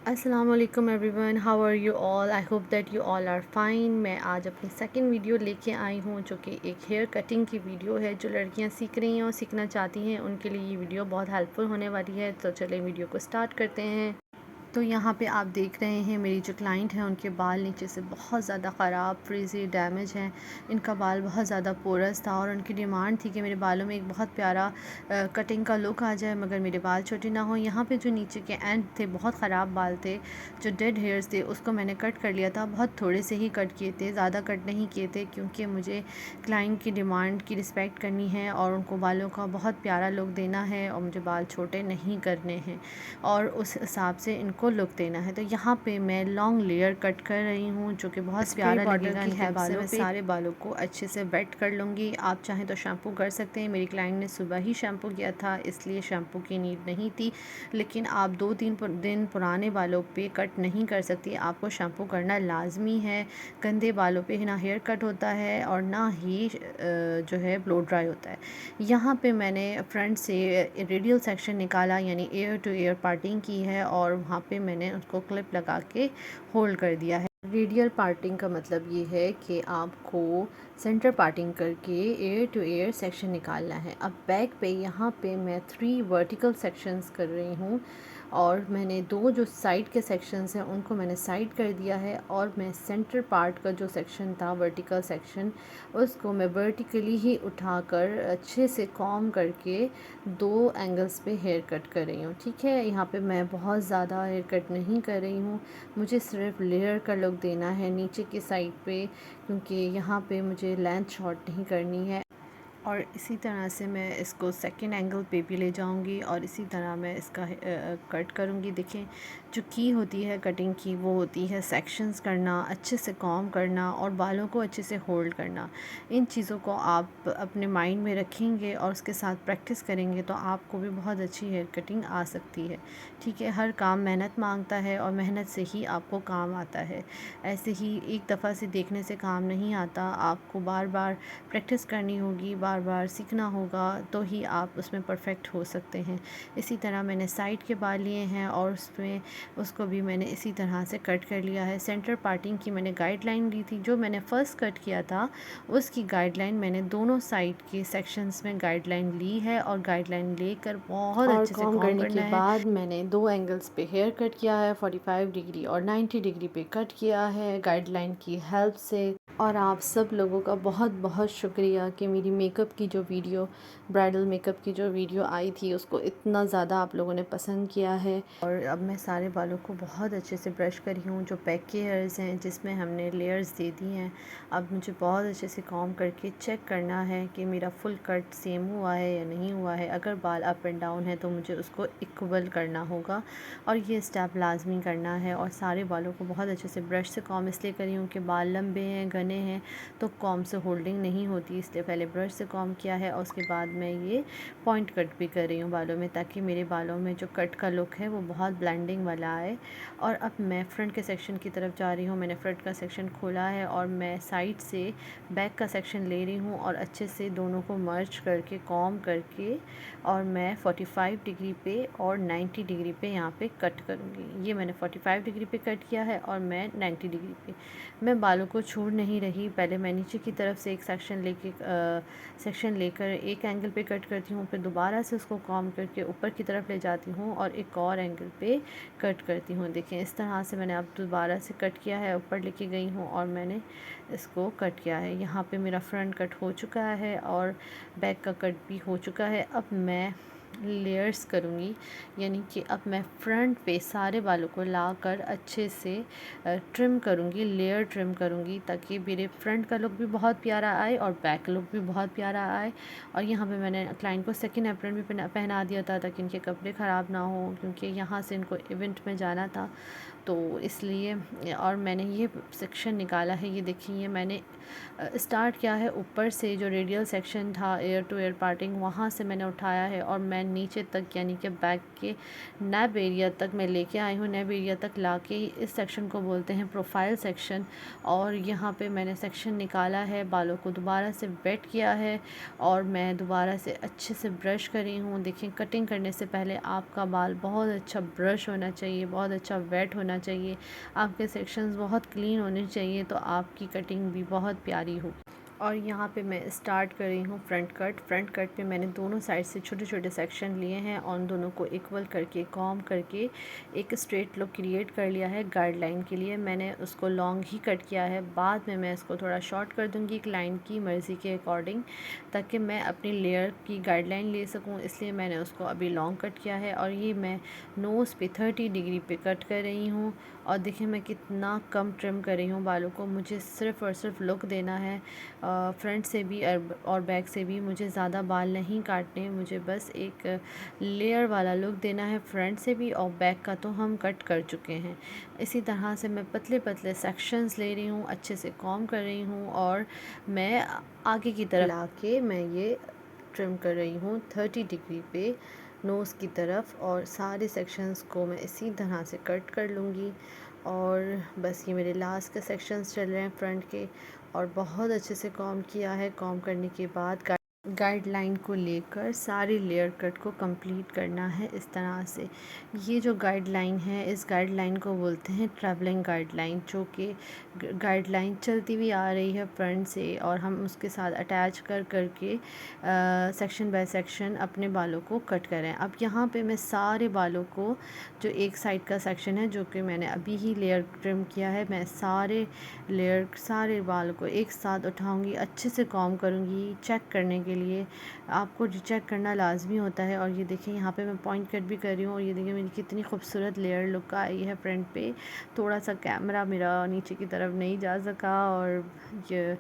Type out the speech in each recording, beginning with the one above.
अस्सलाम वालेकुम everyone, how are you all. I hope that you all are fine. मैं आज अपनी सेकंड वीडियो लेके आई हूँ जो कि एक हेयर कटिंग की वीडियो है। जो लड़कियाँ सीख रही हैं और सीखना चाहती हैं उनके लिए ये वीडियो बहुत हेल्पफुल होने वाली है। तो चलें वीडियो को स्टार्ट करते हैं। तो यहाँ पे आप देख रहे हैं मेरी जो क्लाइंट है उनके बाल नीचे से बहुत ज़्यादा ख़राब, फ्रीज़ी, डैमेज हैं। इनका बाल बहुत ज़्यादा पोरस था और उनकी डिमांड थी कि मेरे बालों में एक बहुत प्यारा कटिंग का लुक आ जाए मगर मेरे बाल छोटे ना हो। यहाँ पे जो नीचे के एंड थे बहुत ख़राब बाल थे, जो डेड हेयर्स थे उसको मैंने कट कर लिया था। बहुत थोड़े से ही कट किए थे, ज़्यादा कट नहीं किए थे क्योंकि मुझे क्लाइंट की डिमांड की रिस्पेक्ट करनी है और उनको बालों का बहुत प्यारा लुक देना है और मुझे बाल छोटे नहीं करने हैं और उस हिसाब से इनको लुक देना है। तो यहाँ पे मैं लॉन्ग लेयर कट कर रही हूँ जो कि बहुत प्यारा लगेगा इनके बालों पे। सारे बालों को अच्छे से वेट कर लूँगी। आप चाहें तो शैम्पू कर सकते हैं। मेरी क्लाइंट ने सुबह ही शैम्पू किया था इसलिए शैम्पू की नीड नहीं थी, लेकिन आप 2-3 दिन पुराने बालों पे कट नहीं कर सकती, आपको शैम्पू करना लाजमी है। गंदे बालों पे ना हेयर कट होता है और ना ही जो है ब्लो ड्राई होता है। यहाँ पे मैंने फ्रंट से रेडियल सेक्शन निकाला यानी एयर टू एयर पार्टिंग की है और वहाँ पे मैंने उसको क्लिप लगा के होल्ड कर दिया है। रेडियल पार्टिंग का मतलब ये है कि आपको सेंटर पार्टिंग करके एयर टू एयर सेक्शन निकालना है। अब बैक पे यहाँ पे मैं 3 वर्टिकल सेक्शंस कर रही हूँ और मैंने 2 जो साइड के सेक्शंस हैं उनको मैंने साइड कर दिया है और मैं सेंटर पार्ट का जो सेक्शन था वर्टिकल सेक्शन उसको मैं वर्टिकली ही उठाकर अच्छे से कॉम करके 2 एंगल्स पे हेयर कट कर रही हूँ। ठीक है, यहाँ पे मैं बहुत ज़्यादा हेयर कट नहीं कर रही हूँ, मुझे सिर्फ लेयर का लुक देना है नीचे की साइड पे क्योंकि यहाँ पे मुझे लेंथ शॉर्ट नहीं करनी है। और इसी तरह से मैं इसको सेकंड एंगल पे भी ले जाऊंगी और इसी तरह मैं इसका कट करूंगी। देखें, जो की होती है कटिंग की वो होती है सेक्शंस करना, अच्छे से कॉम करना और बालों को अच्छे से होल्ड करना। इन चीज़ों को आप अपने माइंड में रखेंगे और उसके साथ प्रैक्टिस करेंगे तो आपको भी बहुत अच्छी हेयर कटिंग आ सकती है। ठीक है, हर काम मेहनत मांगता है और मेहनत से ही आपको काम आता है। ऐसे ही एक दफ़ा से देखने से काम नहीं आता, आपको बार बार प्रैक्टिस करनी होगी, बार बार सीखना होगा तो ही आप उसमें परफेक्ट हो सकते हैं। इसी तरह मैंने साइड के बाल लिए हैं और उसमें उसको भी मैंने इसी तरह से कट कर लिया है। सेंटर पार्टिंग की मैंने गाइडलाइन ली थी, जो मैंने फ़र्स्ट कट किया था उसकी गाइडलाइन मैंने दोनों साइड के सेक्शंस में गाइडलाइन ली है और गाइडलाइन लेकर बहुत अच्छे से कॉम करने के बाद मैंने 2 एंगल्स पे हेयर कट किया है, 45 डिग्री और 90 डिग्री पे कट किया है गाइडलाइन की हेल्प से। और आप सब लोगों का बहुत बहुत शुक्रिया कि मेरी मेकअप की जो वीडियो, ब्राइडल मेकअप की जो वीडियो आई थी उसको इतना ज़्यादा आप लोगों ने पसंद किया है। और अब मैं सारे बालों को बहुत अच्छे से ब्रश करी हूँ। जो बैक के हेयर्स हैं जिसमें हमने लेयर्स दे दी हैं, अब मुझे बहुत अच्छे से कॉम करके चेक करना है कि मेरा फुल कट सेम हुआ है या नहीं हुआ है। अगर बाल अप एंड डाउन है तो मुझे उसको इक्वल करना होगा और ये स्टेप लाजमी करना है। और सारे बालों को बहुत अच्छे से ब्रश से कॉम इसलिए करी हूँ कि बाल लंबे हैं, घने हैं तो कॉम से होल्डिंग नहीं होती, इसलिए पहले ब्रश से कॉम किया है और उसके बाद मैं ये पॉइंट कट भी कर रही हूँ बालों में, ताकि मेरे बालों में जो कट का लुक है वो बहुत ब्लेंडिंग वाला आए। और अब मैं फ्रंट के सेक्शन की तरफ जा रही हूँ। मैंने फ्रंट का सेक्शन खोला है और मैं साइड से बैक का सेक्शन ले रही हूँ और अच्छे से दोनों को मर्ज करके कॉम करके और मैं 45 डिग्री पे और 90 डिग्री पे यहाँ पे कट करूँगी। ये मैंने 45 डिग्री पे कट किया है और मैं 90 डिग्री पे। मैं बालों को छोड़ नहीं रही, पहले मैं नीचे की तरफ से एक सेक्शन लेकर एक एंगल पे कट करती हूँ, फिर दोबारा से उसको कॉम करके ऊपर की तरफ ले जाती हूँ और एक और एंगल पे कट करती हूँ। देखें, इस तरह से मैंने अब दोबारा से कट किया है, ऊपर लेके गई हूँ और मैंने इसको कट किया है। यहाँ पे मेरा फ्रंट कट हो चुका है और बैक का कट भी हो चुका है। अब मैं लेयर्स करूँगी, यानी कि अब मैं फ्रंट पे सारे बालों को लाकर अच्छे से ट्रिम करूँगी, लेयर ट्रिम करूँगी ताकि मेरे फ्रंट का लुक भी बहुत प्यारा आए और बैक लुक भी बहुत प्यारा आए। और यहाँ पे मैंने क्लाइंट को सेकंड एप्रन भी पहना दिया था ताकि इनके कपड़े ख़राब ना हो, क्योंकि यहाँ से इनको इवेंट में जाना था तो इसलिए। और मैंने ये सेक्शन निकाला है, ये देखिए मैंने स्टार्ट किया है ऊपर से, जो रेडियल सेक्शन था एयर टू एयर पार्टिंग वहाँ से मैंने उठाया है और मैं नीचे तक यानी कि बैक के नैब एरिया तक मैं लेके आई हूँ। नैब एरिया तक लाके इस सेक्शन को बोलते हैं प्रोफाइल सेक्शन, और यहाँ पे मैंने सेक्शन निकाला है, बालों को दोबारा से वेट किया है और मैं दोबारा से अच्छे से ब्रश करी हूँ। देखिए, कटिंग करने से पहले आपका बाल बहुत अच्छा ब्रश होना चाहिए, बहुत अच्छा वेट होना चाहिए, आपके सेक्शंस बहुत क्लीन होने चाहिए, तो आपकी कटिंग भी बहुत प्यारी होगी। और यहाँ पे मैं स्टार्ट कर रही हूँ फ्रंट कट। फ्रंट कट पे मैंने दोनों साइड से छोटे छोटे सेक्शन लिए हैं और उन दोनों को इक्वल करके कॉम करके एक स्ट्रेट लुक क्रिएट कर लिया है। गाइडलाइन के लिए मैंने उसको लॉन्ग ही कट किया है, बाद में मैं इसको थोड़ा शॉर्ट कर दूँगी क्लाइंट की मर्ज़ी के अकॉर्डिंग, ताकि मैं अपनी लेयर की गाइडलाइन ले सकूँ, इसलिए मैंने उसको अभी लॉन्ग कट किया है। और ये मैं नोज़ पे 30 डिग्री पे कट कर रही हूँ। और देखिए मैं कितना कम ट्रिम कर रही हूँ बालों को, मुझे सिर्फ़ और सिर्फ लुक देना है। फ्रंट से भी और बैक से भी मुझे ज़्यादा बाल नहीं काटने, मुझे बस एक लेयर वाला लुक देना है। फ्रंट से भी और बैक का तो हम कट कर चुके हैं। इसी तरह से मैं पतले पतले सेक्शंस ले रही हूँ, अच्छे से कॉम कर रही हूँ और मैं आगे की तरफ लाके मैं ये ट्रिम कर रही हूँ 30 डिग्री पे नोज़ की तरफ, और सारे सेक्शंस को मैं इसी तरह से कट कर लूँगी। और बस ये मेरे लास्ट के सेक्शंस चल रहे हैं फ्रंट के, और बहुत अच्छे से कॉम किया है। कॉम करने के बाद गाइडलाइन को लेकर सारी लेयर कट को कंप्लीट करना है इस तरह से। ये जो गाइडलाइन है, इस गाइडलाइन को बोलते हैं ट्रैवलिंग गाइडलाइन, जो कि गाइडलाइन चलती हुई आ रही है फ्रंट से, और हम उसके साथ अटैच कर करके सेक्शन बाय सेक्शन अपने बालों को कट करें। अब यहाँ पे मैं सारे बालों को, जो एक साइड का सेक्शन है जो कि मैंने अभी ही लेयर ट्रिम किया है, मैं सारे बाल को एक साथ उठाऊंगी, अच्छे से कॉम करूंगी चेक करने के लिए। आपको चेक करना लाजमी होता है। और ये देखिए यहाँ पे मैं पॉइंट कट भी कर रही हूँ, और ये देखिए मेरी कितनी खूबसूरत लेयर लुक आई है फ्रंट पे। थोड़ा सा कैमरा मेरा नीचे की तरफ नहीं जा सका, और ये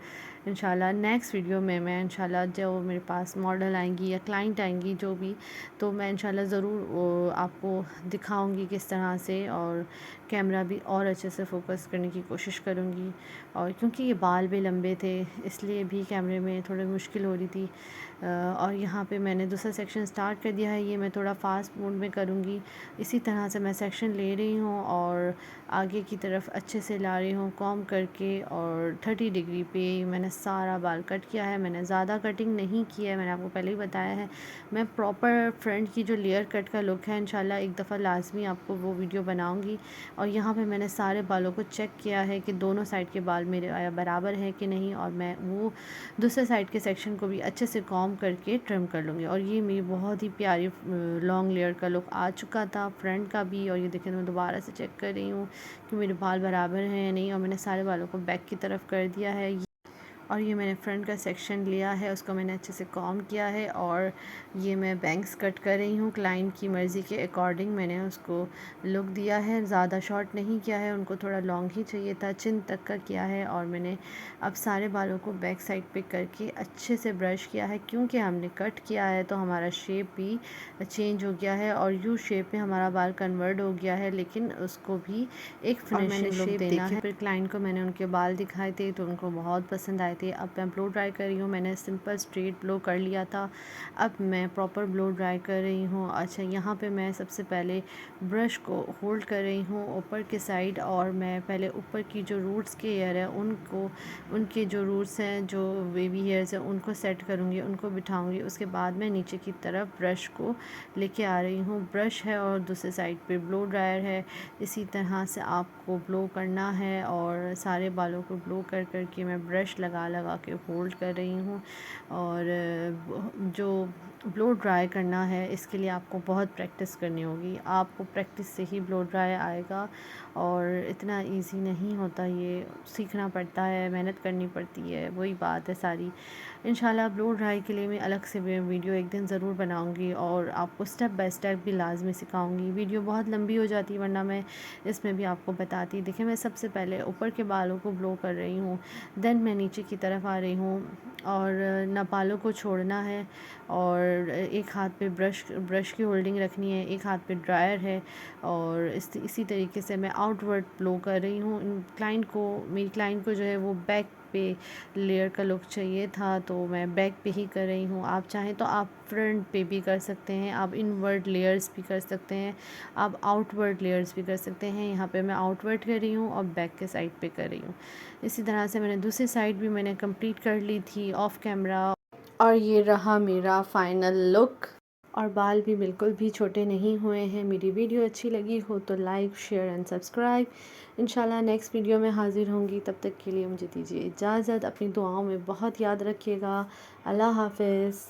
इंशाल्लाह नेक्स्ट वीडियो में मैं इंशाल्लाह जो मेरे पास मॉडल आएंगी या क्लाइंट आएंगी जो भी, तो मैं इंशाल्लाह ज़रूर आपको दिखाऊंगी किस तरह से, और कैमरा भी और अच्छे से फोकस करने की कोशिश करूंगी। और क्योंकि ये बाल भी लंबे थे इसलिए भी कैमरे में थोड़ी मुश्किल हो रही थी। और यहाँ पे मैंने दूसरा सेक्शन स्टार्ट कर दिया है, ये मैं थोड़ा फास्ट मोड में करूँगी। इसी तरह से मैं सेक्शन ले रही हूँ और आगे की तरफ अच्छे से ला रही हूँ कॉम करके, और 30 डिग्री पे मैंने सारा बाल कट किया है। मैंने ज़्यादा कटिंग नहीं की है, मैंने आपको पहले ही बताया है। मैं प्रॉपर फ्रंट की जो लेयर कट का लुक है इंशाल्लाह एक दफ़ा लाजमी आपको वो वीडियो बनाऊँगी। और यहाँ पे मैंने सारे बालों को चेक किया है कि दोनों साइड के बाल मेरे बराबर हैं कि नहीं, और मैं वो दूसरे साइड के सेक्शन को भी अच्छे से कॉम करके ट्रिम कर लूँगी। और ये मेरी बहुत ही प्यारी लॉन्ग लेयर का लुक आ चुका था फ्रंट का भी। और ये देखिए मैं दोबारा से चेक कर रही हूँ कि मेरे बाल बराबर हैं या नहीं, और मैंने सारे बालों को बैक की तरफ कर दिया है। और ये मैंने फ्रंट का सेक्शन लिया है, उसको मैंने अच्छे से कॉम किया है, और ये मैं बैंग्स कट कर रही हूँ क्लाइंट की मर्ज़ी के अकॉर्डिंग। मैंने उसको लुक दिया है, ज़्यादा शॉर्ट नहीं किया है, उनको थोड़ा लॉन्ग ही चाहिए था, चिन तक का किया है। और मैंने अब सारे बालों को बैक साइड पे करके अच्छे से ब्रश किया है, क्योंकि हमने कट किया है तो हमारा शेप भी चेंज हो गया है और यू शेप में हमारा बाल कन्वर्ट हो गया है, लेकिन उसको भी एक फिनिशिंग लुक देना है। फिर क्लाइंट को मैंने उनके बाल दिखाए थे तो उनको बहुत पसंद आए थे। अब मैं ब्लो ड्राई कर रही हूँ, मैंने सिंपल स्ट्रेट ब्लो कर लिया था, अब मैं प्रॉपर ब्लो ड्राई कर रही हूँ। अच्छा, यहाँ पे मैं सबसे पहले ब्रश को होल्ड कर रही हूँ ऊपर के साइड, और मैं पहले ऊपर की जो रूट्स के हेयर है उनको, उनके जो रूट्स हैं, जो बेबी हेयर्स हैं, उनको सेट करूँगी, उनको बिठाऊँगी। उसके बाद मैं नीचे की तरफ ब्रश को लेके आ रही हूँ। ब्रश है और दूसरे साइड पे ब्लो ड्रायर है। इसी तरह से आपको ब्लो करना है, और सारे बालों को ब्लो कर करके मैं ब्रश लगा लगा के होल्ड कर रही हूँ। और जो ब्लो ड्राई करना है इसके लिए आपको बहुत प्रैक्टिस करनी होगी, आपको प्रैक्टिस से ही ब्लो ड्राई आएगा, और इतना इजी नहीं होता, ये सीखना पड़ता है, मेहनत करनी पड़ती है, वही बात है सारी। इंशाल्लाह ब्लो ड्राई के लिए मैं अलग से वीडियो एक दिन ज़रूर बनाऊंगी, और आपको स्टेप बाय स्टेप भी लाजमी सिखाऊंगी। वीडियो बहुत लंबी हो जाती है वरना मैं इसमें भी आपको बताती। देखिए मैं सबसे पहले ऊपर के बालों को ब्लो कर रही हूँ, देन मैं नीचे की तरफ आ रही हूँ, और ना बालों को छोड़ना है और और एक हाथ पे ब्रश की होल्डिंग रखनी है, एक हाथ पे ड्रायर है और इसी तरीके से मैं आउटवर्ड ब्लो कर रही हूँ। मेरी क्लाइंट को जो है वो बैक पे लेयर का लुक चाहिए था, तो मैं बैक पे ही कर रही हूँ। आप चाहें तो आप फ्रंट पे भी कर सकते हैं, आप इनवर्ड लेयर्स भी कर सकते हैं, आप आउटवर्ड लेयर्स भी कर सकते हैं। यहाँ पे मैं आउटवर्ड कर रही हूँ और बैक के साइड पे कर रही हूँ। इसी तरह से मैंने दूसरी साइड भी मैंने कंप्लीट कर ली थी ऑफ कैमरा, और ये रहा मेरा फाइनल लुक। और बाल भी बिल्कुल भी छोटे नहीं हुए हैं। मेरी वीडियो अच्छी लगी हो तो लाइक, शेयर एंड सब्सक्राइब। इंशाल्लाह नेक्स्ट वीडियो में हाज़िर होंगी, तब तक के लिए मुझे दीजिए इजाज़त। अपनी दुआओं में बहुत याद रखिएगा। अल्लाह हाफ़िज़।